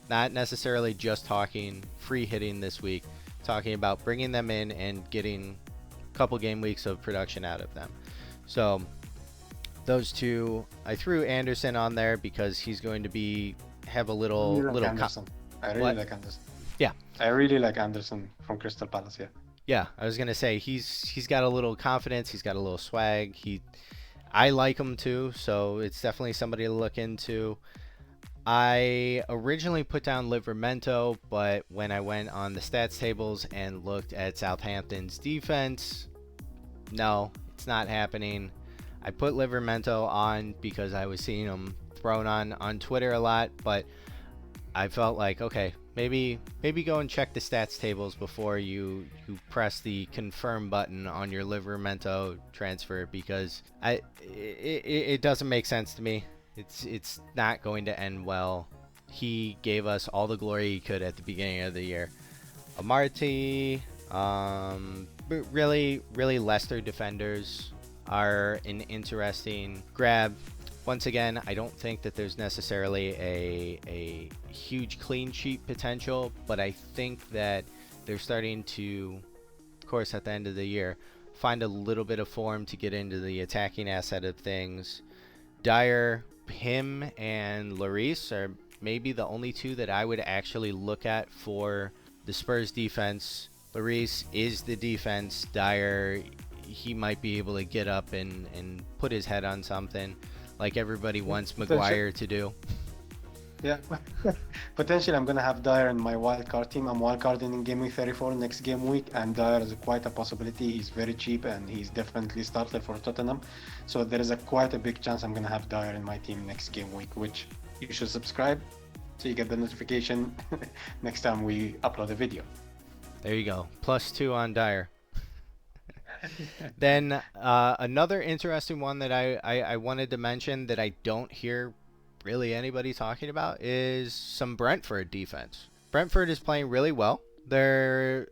Not necessarily just talking free hitting this week. Talking about bringing them in and getting a couple game weeks of production out of them. So those two, I threw Anderson on there because he's going to have a little Anderson. I really like Anderson. Yeah, I really like Anderson from Crystal Palace. Yeah, I was gonna say he's got a little confidence. He's got a little swag. I like him too, so it's definitely somebody to look into. I originally put down Livramento, but when I went on the stats tables and looked at Southampton's defense, no, it's not happening. I put Livramento on because I was seeing him thrown on Twitter a lot, but I felt like, okay, maybe go and check the stats tables before you press the confirm button on your Livramento transfer, because it doesn't make sense to me. It's not going to end well. He gave us all the glory he could at the beginning of the year. Amarty, really Leicester defenders are an interesting grab. Once again, I don't think that there's necessarily a huge clean sheet potential, but I think that they're starting to, of course, at the end of the year, find a little bit of form to get into the attacking asset of things. Dyer, him, and Lloris are maybe the only two that I would actually look at for the Spurs defense. Lloris is the defense. Dyer, he might be able to get up and put his head on something, like everybody wants Maguire to do. Yeah, potentially I'm gonna have Dyer in my wildcard team. I'm wildcarding in game week 34 next game week, and Dyer is quite a possibility. He's very cheap and he's definitely started for Tottenham, so there is quite a big chance I'm gonna have Dyer in my team next game week, which you should subscribe so you get the notification next time we upload a video. There you go, +2 on Dyer. Then another interesting one that I wanted to mention that I don't hear really anybody talking about is some Brentford defense. Brentford is playing really well. They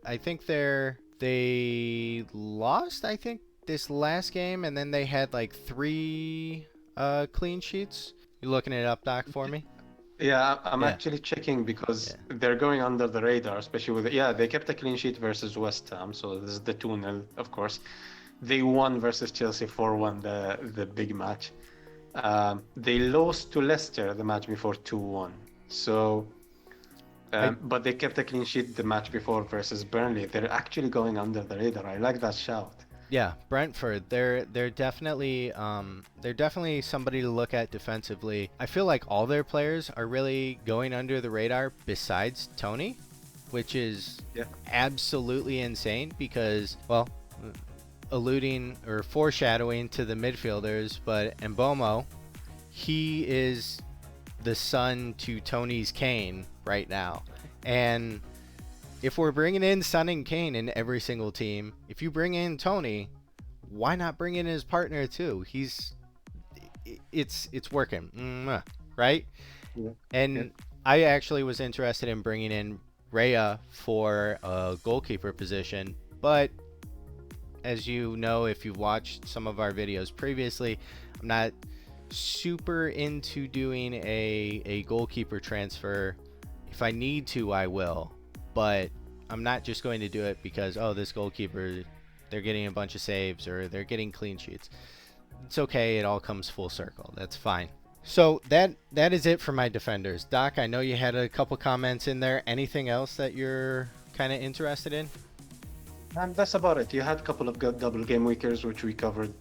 lost, I think, this last game, and then they had like 3 clean sheets. You looking it up, Doc, for me? Yeah, I'm Yeah. actually checking because Yeah. they're going under the radar, especially with, yeah, they kept a clean sheet versus West Ham, so this is the 2-0, of course. They won versus Chelsea 4-1, the big match. They lost to Leicester the match before 2-1. So, I but they kept a clean sheet the match before versus Burnley. They're actually going under the radar. I like that shout. Yeah, Brentford. They're definitely somebody to look at defensively. I feel like all their players are really going under the radar besides Tony, which is Yeah. absolutely insane because, well, alluding or foreshadowing to the midfielders, but Mbomo, he is the son to Tony's Kane right now. And if we're bringing in Son and Kane in every single team, if you bring in Tony, why not bring in his partner too? It's working, right? Yeah. Yeah. And I actually was interested in bringing in Raya for a goalkeeper position, but as you know, if you've watched some of our videos previously, I'm not super into doing a goalkeeper transfer. If I need to, I will, but I'm not just going to do it because, oh, this goalkeeper, they're getting a bunch of saves or they're getting clean sheets. It's okay. It all comes full circle. That's fine. So that is it for my defenders. Doc, I know you had a couple comments in there. Anything else that you're kind of interested in? And that's about it. You had a couple of double game weekers, which we covered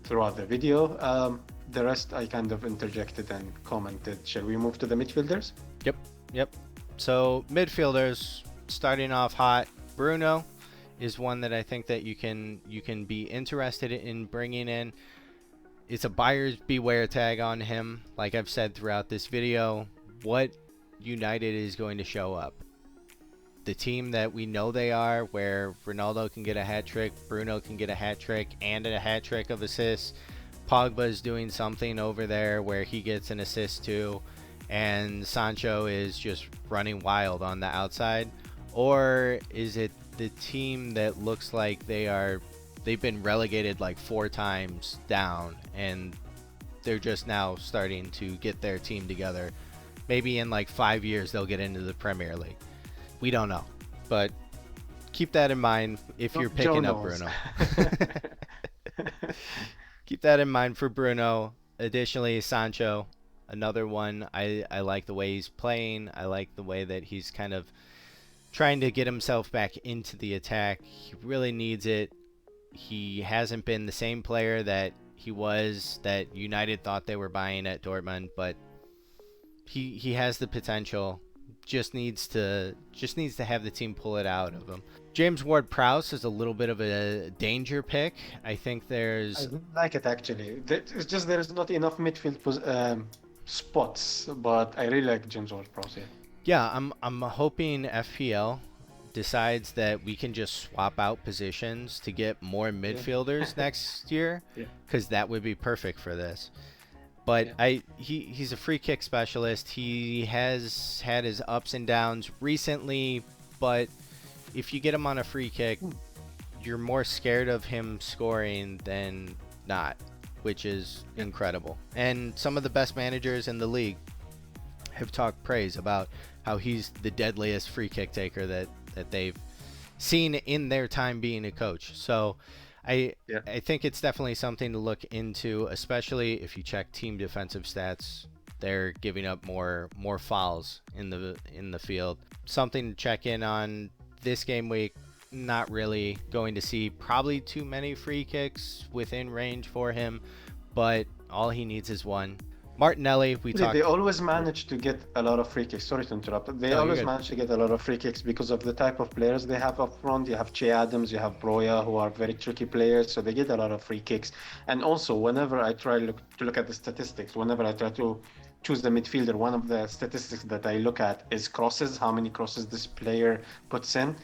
throughout the video. The rest I kind of interjected and commented. Shall we move to the midfielders? Yep. So midfielders, starting off hot. Bruno is one that I think that you can be interested in bringing in. It's a buyer's beware tag on him. Like I've said throughout this video, what United is going to show up. The team that we know they are, where Ronaldo can get a hat trick, Bruno can get a hat trick and a hat trick of assists. Pogba is doing something over there where he gets an assist too, and Sancho is just running wild on the outside. Or is it the team that looks like they've been relegated like 4 times down and they're just now starting to get their team together? Maybe in like 5 years they'll get into the Premier League. We don't know, but keep that in mind if you're picking up Bruno. Keep that in mind for Bruno. Additionally, Sancho, another one. I like the way he's playing. I like the way that he's kind of trying to get himself back into the attack. He really needs it. He hasn't been the same player that he was, that United thought they were buying at Dortmund, but he has the potential. Just needs to have the team pull it out of him. James Ward-Prowse is a little bit of a danger pick. I think I like it actually. It's just there's not enough midfield spots, but I really like James Ward-Prowse. Yeah, I'm hoping FPL decides that we can just swap out positions to get more midfielders next year, because that would be perfect for this. But he's a free kick specialist. He has had his ups and downs recently, but if you get him on a free kick, you're more scared of him scoring than not, which is incredible. And some of the best managers in the league have talked praise about how he's the deadliest free kick taker that they've seen in their time being a coach. So I think it's definitely something to look into, especially if you check team defensive stats. They're giving up more fouls in the field. Something to check in on this game week. Not really going to see probably too many free kicks within range for him, but all he needs is one. Martinelli, They always manage to get a lot of free kicks. Sorry to interrupt. They always manage to get a lot of free kicks because of the type of players they have up front. You have Che Adams, you have Broya, who are very tricky players, so they get a lot of free kicks. And also, whenever I try to look at the statistics, whenever I try to choose the midfielder, one of the statistics that I look at is crosses, how many crosses this player puts in.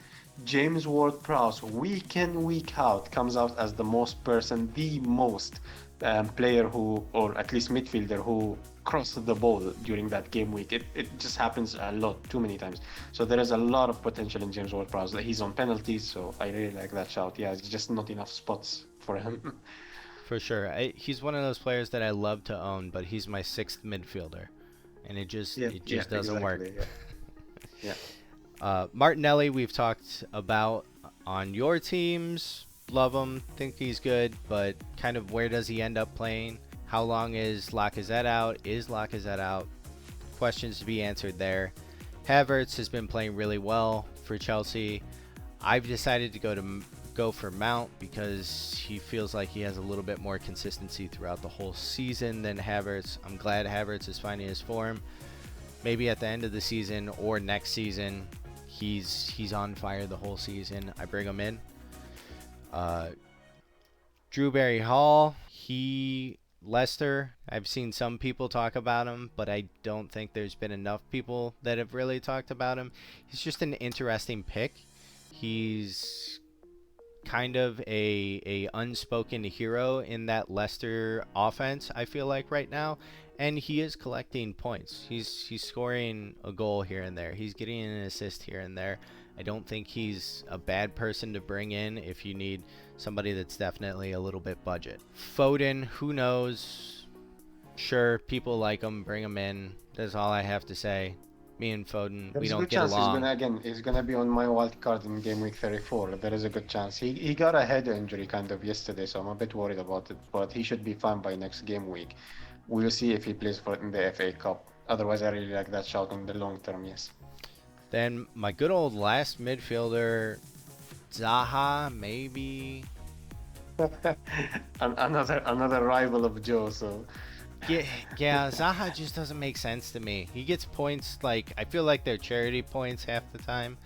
James Ward-Prowse, week in, week out, comes out as the most player who, or at least midfielder, who crossed the ball during that game week. It just happens a lot, too many times. So there is a lot of potential in James Ward-Prowse. He's on penalties, so I really like that shout. Yeah, it's just not enough spots for him. For sure. He's one of those players that I love to own, but he's my sixth midfielder, and Yeah, it yeah, just doesn't work. exactly. Yeah, yeah. Martinelli, we've talked about on your teams. Love him, think he's good, but kind of where does he end up playing? How long is Lacazette out? Is Lacazette out? Questions to be answered there. Havertz has been playing really well for Chelsea. I've decided to go for Mount because he feels like he has a little bit more consistency throughout the whole season than Havertz. I'm glad Havertz is finding his form. Maybe at the end of the season or next season, he's on fire the whole season. I bring him in. Drewberry Hall, Leicester. I've seen some people talk about him, but I don't think there's been enough people that have really talked about him. He's just an interesting pick. He's kind of a unspoken hero in that Leicester offense, I feel like right now, and he is collecting points. He's scoring a goal here and there. He's getting an assist here and there. I don't think he's a bad person to bring in if you need somebody that's definitely a little bit budget. Foden, who knows? Sure, people like him, bring him in. That's all I have to say. Me and Foden, we There's a don't good get chance along. he's gonna be on my wild card in game week 34. There is a good chance. He got a head injury kind of yesterday, so I'm a bit worried about it. But he should be fine by next game week. We'll see if he plays for in the FA Cup. Otherwise, I really like that shout on the long term. Yes. Then my good old last midfielder, Zaha, maybe. Another rival of Joe. So Yeah, yeah, Zaha just doesn't make sense to me. He gets points like I feel like they're charity points half the time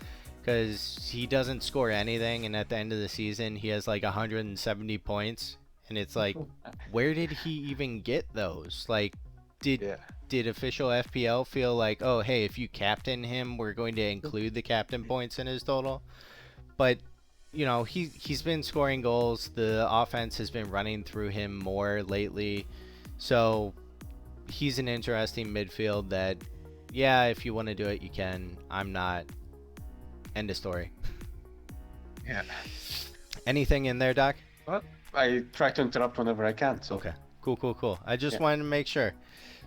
because he doesn't score anything, and at the end of the season he has like 170 points, and it's like, where did he even get those? Like, did yeah. did official FPL feel like, oh hey, if you captain him, we're going to include the captain points in his total? But he's been scoring goals. The offense has been running through him more lately. So he's an interesting midfield that, yeah, if you want to do it, you can. I'm not. End of story. Yeah. Anything in there, Doc? Well, I try to interrupt whenever I can. So Okay. Cool. I just yeah. wanted to make sure.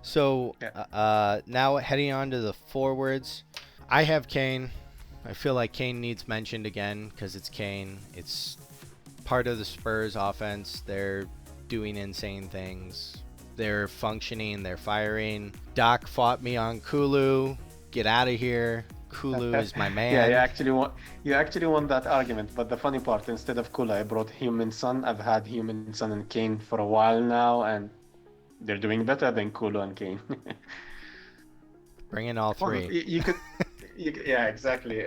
So Yeah. now heading on to the forwards. I have Kane. I feel like Kane needs mentioned again because it's Kane. It's part of the Spurs offense. They're doing insane things. They're functioning. They're firing. Doc fought me on Kulu. Get out of here. Kulu is my man. Yeah, you actually won that argument. But the funny part, instead of Kula, I brought Human Son. I've had Human Son and Kane for a while now, and they're doing better than Kulu and Kane. Bring in all Well, three. yeah, exactly.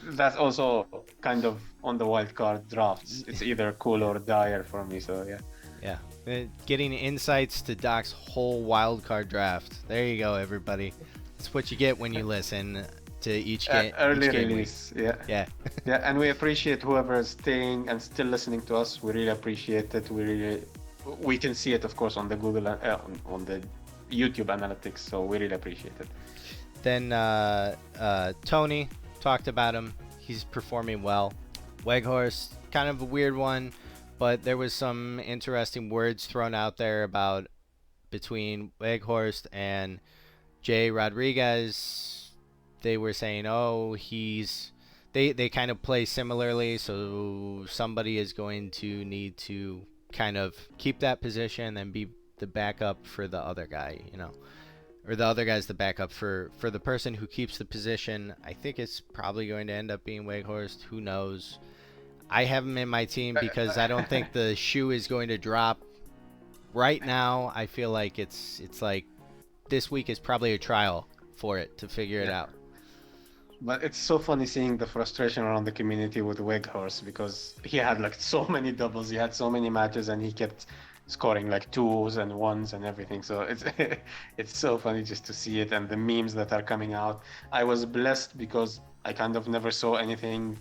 That's also kind of on the wild card drafts. It's either Kulu or Dyer for me. So yeah. Yeah. Getting insights to Doc's whole wildcard draft. There you go, everybody. That's what you get when you listen to each Early game release, yeah. Yeah. Yeah, and we appreciate whoever is staying and still listening to us. We really appreciate it. We can see it, of course, on the Google on the YouTube analytics. So we really appreciate it. Then Tony, talked about him. He's performing well. Weghorst, kind of a weird one, but there was some interesting words thrown out there about between Weghorst and Jay Rodriguez. They were saying, oh, they kind of play similarly, so somebody is going to need to kind of keep that position and be the backup for the other guy, or the other guy's the backup for the person who keeps the position. I think it's probably going to end up being Weghorst. Who knows? I have him in my team because I don't think the shoe is going to drop right now. I feel like it's like this week is probably a trial for it to figure it out. But it's so funny seeing the frustration around the community with Weghorst because he had like so many doubles, he had so many matches, and he kept scoring like twos and ones and everything. So it's it's so funny just to see it and the memes that are coming out. I was blessed because I kind of never saw anything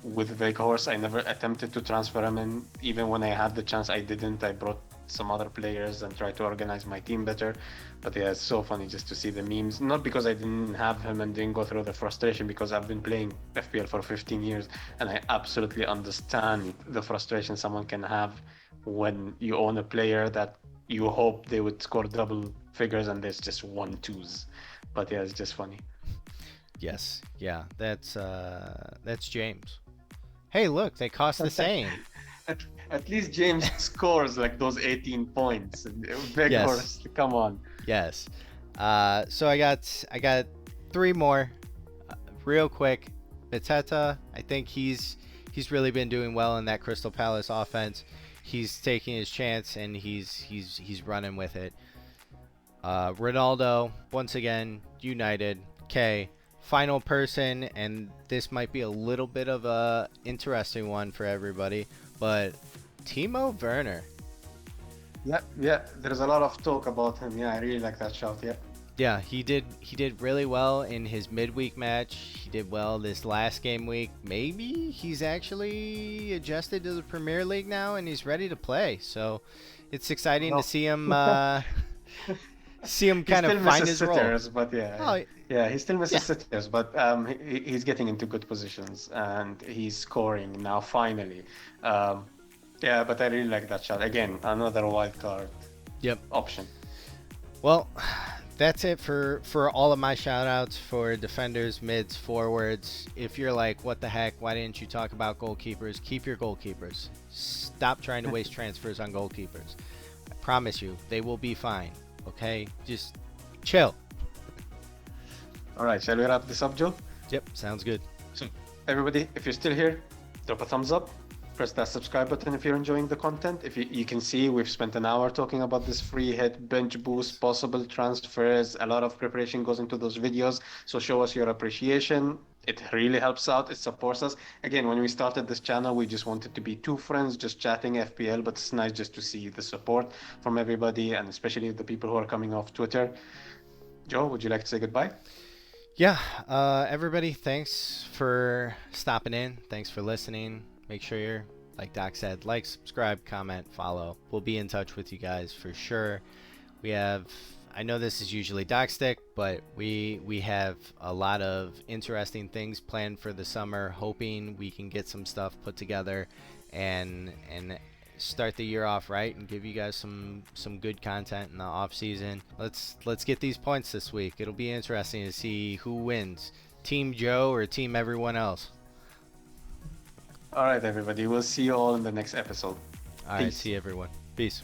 with Weghorst. I never attempted to transfer him in. Even when I had the chance, I didn't. I brought some other players and tried to organize my team better. But yeah, it's so funny just to see the memes. Not because I didn't have him and didn't go through the frustration, because I've been playing FPL for 15 years and I absolutely understand the frustration someone can have when you own a player that you hope they would score double figures and there's just 1-2s. But yeah, it's just funny. Yes. Yeah. That's James. Hey, look, they cost the same. At least James scores like those 18 points. Big Yes. horse, come on. Yes. So I got three more, real quick. Mateta, I think he's really been doing well in that Crystal Palace offense. He's taking his chance and he's running with it. Ronaldo, once again, United. K, final person, and this might be a little bit of a interesting one for everybody, but Timo Werner. Yeah, there's a lot of talk about him. Yeah, I really like that shout. Yeah. Yeah, he did really well in his midweek match. He did well this last game week. Maybe he's actually adjusted to the Premier League now and he's ready to play. So it's exciting to see him kind of find his sitters, role. But yeah, Oh, yeah, he still misses yeah. sitters, but he's getting into good positions and he's scoring now finally. Yeah, but I really like that shot. Again, another wild card option. Well, that's it for all of my shout outs for defenders, mids, forwards. If you're like, what the heck, why didn't you talk about goalkeepers? Keep your goalkeepers. Stop trying to waste transfers on goalkeepers. I promise you, they will be fine. Okay? Just chill. All right, shall we wrap this up, Joe? Yep, sounds good. So, everybody, if you're still here, drop a thumbs up. Press that subscribe button if you're enjoying the content. If you can see, we've spent an hour talking about this free hit, bench boost, possible transfers. A lot of preparation goes into those videos. So show us your appreciation. It really helps out. It supports us. Again, when we started this channel, we just wanted to be two friends just chatting FPL, but it's nice just to see the support from everybody and especially the people who are coming off Twitter. Joe, would you like to say goodbye? Yeah, everybody, thanks for stopping in. Thanks for listening. Make sure you're, like Doc said, like, subscribe, comment, follow. We'll be in touch with you guys for sure. We have, I know this is usually Doc Stick, but we have a lot of interesting things planned for the summer, hoping we can get some stuff put together and start the year off right and give you guys some good content in the off season. Let's get these points this week. It'll be interesting to see who wins, Team Joe or Team everyone else. All right, everybody. We'll see you all in the next episode. All right, see you, everyone. Peace.